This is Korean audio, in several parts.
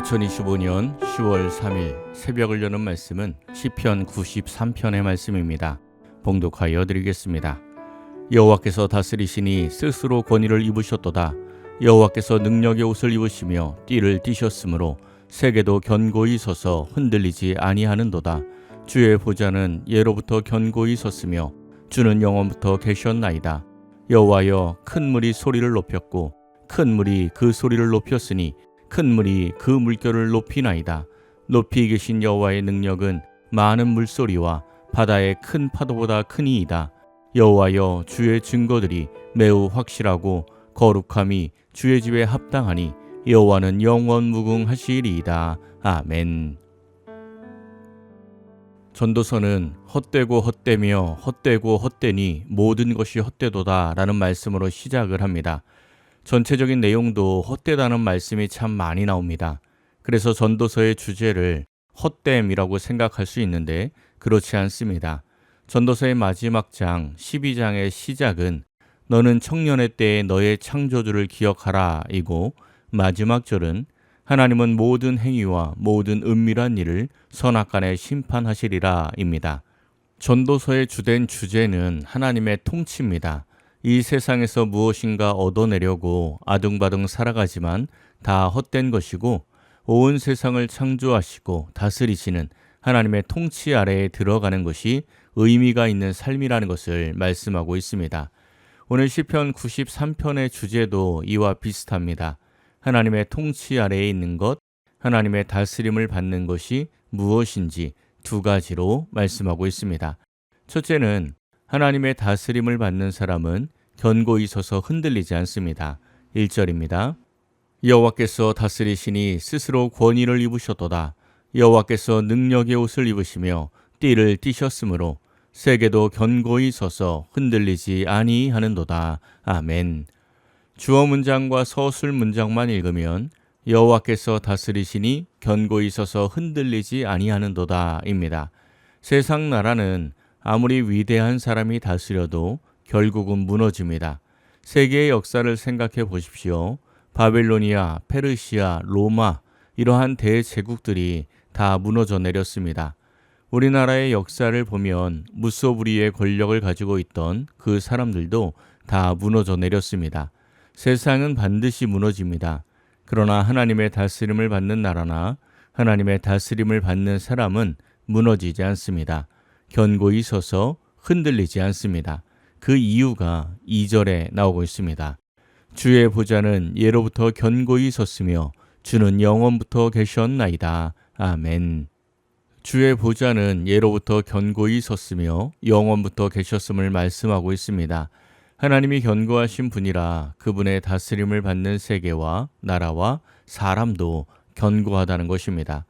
2025년 10월 3일 새벽을 여는 말씀은 시편 93편의 말씀입니다. 봉독하여 드리겠습니다. 여호와께서 다스리시니 스스로 권위를 입으셨도다. 여호와께서 능력의 옷을 입으시며 띠를 띠셨으므로 세계도 견고히 서서 흔들리지 아니하는도다. 주의 보좌는 예로부터 견고히 섰으며 주는 영원부터 계셨나이다. 여호와여, 큰 물이 소리를 높였고 큰 물이 그 소리를 높였으니 큰 물이 그 물결을 높이나이다. 높이 계신 여호와의 능력은 많은 물소리와 바다의 큰 파도보다 크니이다. 여호와여, 주의 증거들이 매우 확실하고 거룩함이 주의 집에 합당하니 여호와는 영원 무궁하시리이다. 아멘. 전도서는 헛되고 헛되며 헛되고 헛되니 모든 것이 헛되도다 라는 말씀으로 시작을 합니다. 전체적인 내용도 헛되다는 말씀이 참 많이 나옵니다. 그래서 전도서의 주제를 헛됨이라고 생각할 수 있는데 그렇지 않습니다. 전도서의 마지막 장 12장의 시작은 너는 청년의 때에 너의 창조주를 기억하라 이고, 마지막 절은 하나님은 모든 행위와 모든 은밀한 일을 선악간에 심판하시리라 입니다. 전도서의 주된 주제는 하나님의 통치입니다. 이 세상에서 무엇인가 얻어내려고 아둥바둥 살아가지만 다 헛된 것이고, 온 세상을 창조하시고 다스리시는 하나님의 통치 아래에 들어가는 것이 의미가 있는 삶이라는 것을 말씀하고 있습니다. 오늘 시편 93편의 주제도 이와 비슷합니다. 하나님의 통치 아래에 있는 것, 하나님의 다스림을 받는 것이 무엇인지 두 가지로 말씀하고 있습니다. 첫째는 하나님의 다스림을 받는 사람은 견고히 서서 흔들리지 않습니다. 1절입니다. 여호와께서 다스리시니 스스로 권위를 입으셨도다. 여호와께서 능력의 옷을 입으시며 띠를 띠셨으므로 세계도 견고히 서서 흔들리지 아니하는도다. 아멘. 주어 문장과 서술 문장만 읽으면 여호와께서 다스리시니 견고히 서서 흔들리지 아니하는도다 입니다. 세상 나라는 아무리 위대한 사람이 다스려도 결국은 무너집니다. 세계의 역사를 생각해 보십시오. 바벨로니아, 페르시아, 로마 이러한 대제국들이 다 무너져 내렸습니다. 우리나라의 역사를 보면 무소불위의 권력을 가지고 있던 그 사람들도 다 무너져 내렸습니다. 세상은 반드시 무너집니다. 그러나 하나님의 다스림을 받는 나라나 하나님의 다스림을 받는 사람은 무너지지 않습니다. 견고히 서서 흔들리지 않습니다. 그 이유가 2절에 나오고 있습니다. 주의 보좌는 예로부터 견고히 섰으며 주는 영원부터 계셨나이다. 아멘. 주의 보좌는 예로부터 견고히 섰으며 영원부터 계셨음을 말씀하고 있습니다. 하나님이 견고하신 분이라 그분의 다스림을 받는 세계와 나라와 사람도 견고하다는 것입니다.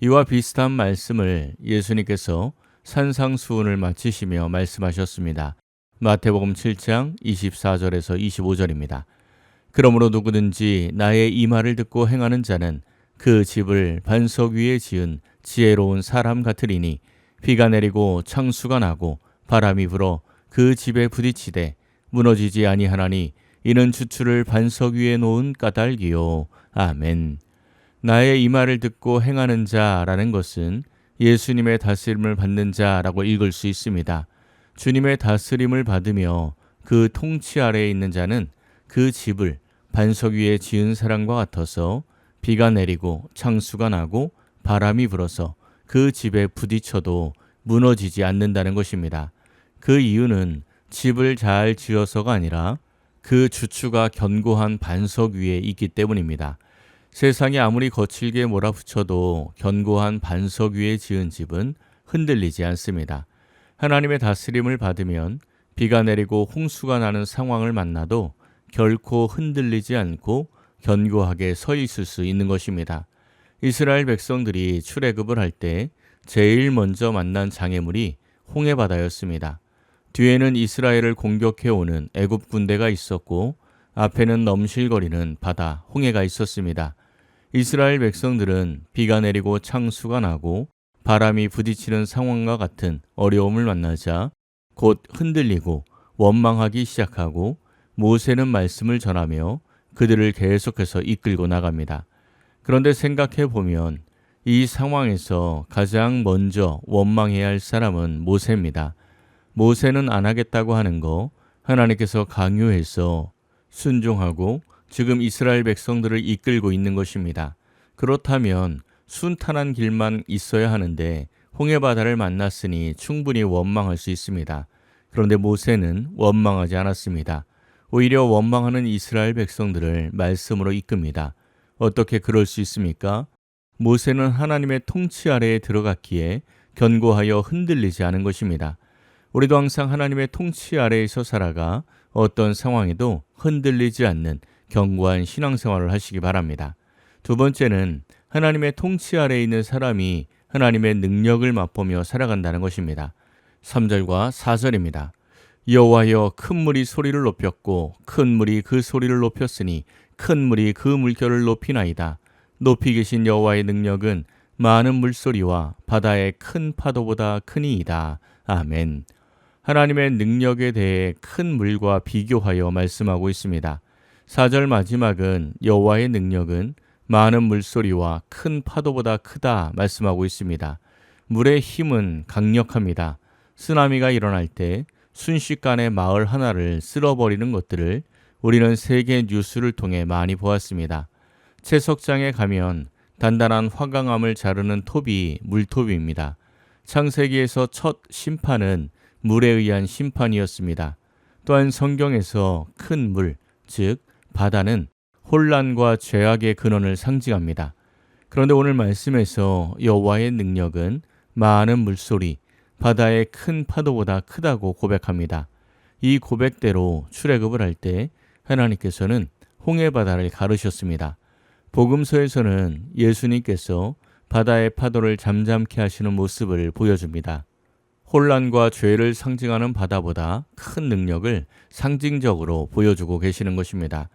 이와 비슷한 말씀을 예수님께서 산상수훈을 마치시며 말씀하셨습니다. 마태복음 7장 24절에서 25절입니다. 그러므로 누구든지 나의 이 말을 듣고 행하는 자는 그 집을 반석 위에 지은 지혜로운 사람 같으리니 비가 내리고 창수가 나고 바람이 불어 그 집에 부딪히되 무너지지 아니하나니 이는 주추를 반석 위에 놓은 까닭이요. 아멘. 나의 이 말을 듣고 행하는 자라는 것은 예수님의 다스림을 받는 자라고 읽을 수 있습니다. 주님의 다스림을 받으며 그 통치 아래에 있는 자는 그 집을 반석 위에 지은 사람과 같아서 비가 내리고 창수가 나고 바람이 불어서 그 집에 부딪혀도 무너지지 않는다는 것입니다. 그 이유는 집을 잘 지어서가 아니라 그 주추가 견고한 반석 위에 있기 때문입니다. 세상이 아무리 거칠게 몰아붙여도 견고한 반석 위에 지은 집은 흔들리지 않습니다. 하나님의 다스림을 받으면 비가 내리고 홍수가 나는 상황을 만나도 결코 흔들리지 않고 견고하게 서 있을 수 있는 것입니다. 이스라엘 백성들이 출애굽을 할 때 제일 먼저 만난 장애물이 홍해바다였습니다. 뒤에는 이스라엘을 공격해오는 애굽 군대가 있었고 앞에는 넘실거리는 바다 홍해가 있었습니다. 이스라엘 백성들은 비가 내리고 창수가 나고 바람이 부딪히는 상황과 같은 어려움을 만나자 곧 흔들리고 원망하기 시작하고 모세는 말씀을 전하며 그들을 계속해서 이끌고 나갑니다. 그런데 생각해 보면 이 상황에서 가장 먼저 원망해야 할 사람은 모세입니다. 모세는 안 하겠다고 하는 거 하나님께서 강요해서 순종하고 지금 이스라엘 백성들을 이끌고 있는 것입니다. 그렇다면 순탄한 길만 있어야 하는데 홍해바다를 만났으니 충분히 원망할 수 있습니다. 그런데 모세는 원망하지 않았습니다. 오히려 원망하는 이스라엘 백성들을 말씀으로 이끕니다. 어떻게 그럴 수 있습니까? 모세는 하나님의 통치 아래에 들어갔기에 견고하여 흔들리지 않은 것입니다. 우리도 항상 하나님의 통치 아래에서 살아가 어떤 상황에도 흔들리지 않는 견고한 신앙생활을 하시기 바랍니다. 두 번째는 하나님의 통치 아래에 있는 사람이 하나님의 능력을 맛보며 살아간다는 것입니다. 3절과 4절입니다. 여호와여 큰 물이 소리를 높였고 큰 물이 그 소리를 높였으니 큰 물이 그 물결을 높이나이다. 높이 계신 여호와의 능력은 많은 물소리와 바다의 큰 파도보다 크니이다. 아멘. 하나님의 능력에 대해 큰 물과 비교하여 말씀하고 있습니다. 4절 마지막은 여호와의 능력은 많은 물소리와 큰 파도보다 크다 말씀하고 있습니다. 물의 힘은 강력합니다. 쓰나미가 일어날 때 순식간에 마을 하나를 쓸어버리는 것들을 우리는 세계 뉴스를 통해 많이 보았습니다. 채석장에 가면 단단한 화강암을 자르는 톱이 물톱입니다. 창세기에서 첫 심판은 물에 의한 심판이었습니다. 또한 성경에서 큰 물, 즉 바다는 혼란과 죄악의 근원을 상징합니다. 그런데 오늘 말씀에서 여호와의 능력은 많은 물소리, 바다의 큰 파도보다 크다고 고백합니다. 이 고백대로 출애굽을 할 때 하나님께서는 홍해바다를 가르셨습니다. 복음서에서는 예수님께서 바다의 파도를 잠잠케 하시는 모습을 보여줍니다. 혼란과 죄를 상징하는 바다보다 큰 능력을 상징적으로 보여주고 계시는 것입니다.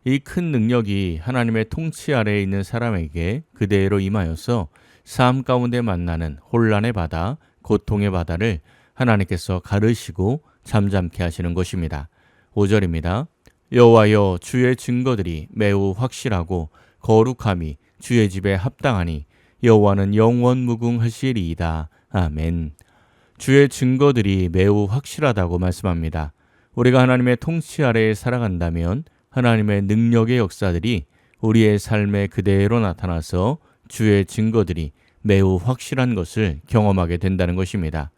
이 큰 능력이 하나님의 통치 아래에 있는 사람에게 그대로 임하여서 삶 가운데 만나는 혼란의 바다, 고통의 바다를 하나님께서 가르시고 잠잠케 하시는 것입니다. 5절입니다. 여호와여 주의 증거들이 매우 확실하고 거룩함이 주의 집에 합당하니 여호와는 영원 무궁하시리이다. 아멘. 주의 증거들이 매우 확실하다고 말씀합니다. 우리가 하나님의 통치 아래에 살아간다면 하나님의 능력의 역사들이 우리의 삶에 그대로 나타나서 주의 증거들이 매우 확실한 것을 경험하게 된다는 것입니다.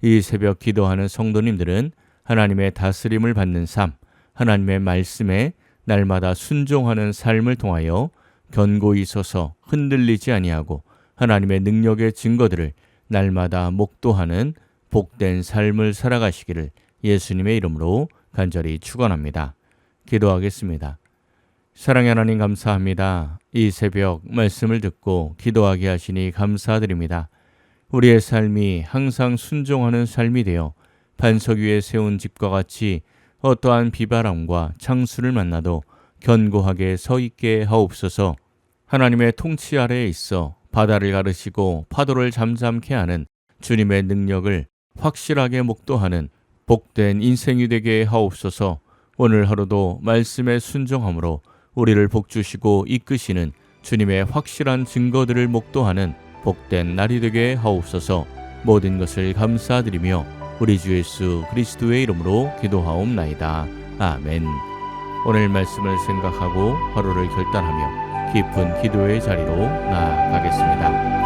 이 새벽 기도하는 성도님들은 하나님의 다스림을 받는 삶, 하나님의 말씀에 날마다 순종하는 삶을 통하여 견고히 서서 흔들리지 아니하고 하나님의 능력의 증거들을 날마다 목도하는 복된 삶을 살아가시기를 예수님의 이름으로 간절히 축원합니다. 기도하겠습니다. 사랑의 하나님 감사합니다. 이 새벽 말씀을 듣고 기도하게 하시니 감사드립니다. 우리의 삶이 항상 순종하는 삶이 되어 반석 위에 세운 집과 같이 어떠한 비바람과 창수를 만나도 견고하게 서 있게 하옵소서. 하나님의 통치 아래에 있어 바다를 가르시고 파도를 잠잠케 하는 주님의 능력을 확실하게 목도하는 복된 인생이 되게 하옵소서. 오늘 하루도 말씀에 순종함으로 우리를 복주시고 이끄시는 주님의 확실한 증거들을 목도하는 복된 날이 되게 하옵소서. 모든 것을 감사드리며 우리 주 예수 그리스도의 이름으로 기도하옵나이다. 아멘. 오늘 말씀을 생각하고 하루를 결단하며 깊은 기도의 자리로 나아가겠습니다.